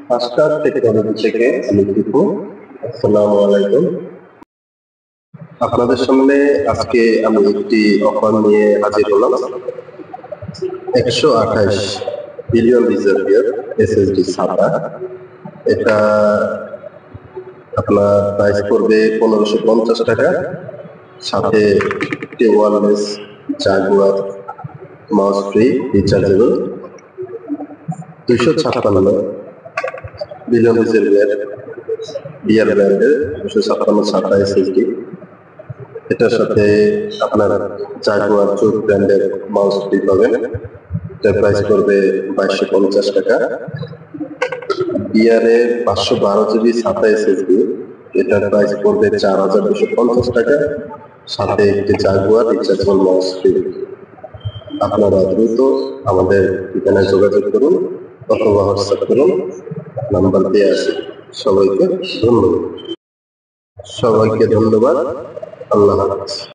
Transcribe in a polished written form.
ফাস্টার technology থেকে আমি দীপু। আসসালামু আলাইকুম। আপনাদের সামনে আজকে আমি একটি অফার নিয়ে হাজির হলাম। 128 বিলিয়ন রিজার্ভিয়ার এসএসডি ছাতা। এটা আপনার প্রাইস পড়বে 1550 টাকা। সাথে একটি wireless Jaguar mouse free rechargeable. 256 billion reservoir বিয়ার ব্র্যান্ডের 256 ছাতা এসএসডি। এটার সাথে আপনার জাগুয়ার চোখ ব্র্যান্ডের মাউস ফ্রি পাবেন। এটার প্রাইস পড়বে 2250 টাকা। বিয়ারের 512 জিবি ছাতা এসএসডি, এটার প্রাইস পড়বে 4250 টাকা। সাথে একটি জাগুয়ার রিচার্জেবল মাউস ফ্রি। আপনারা দ্রুত আমাদের ঠিকানায় যোগাযোগ করুন অথবা হোয়াটসঅ্যাপ করুন, নাম্বার দেওয়া আছে। সবাইকে ধন্যবাদ। আল্লাহ হাফেজ।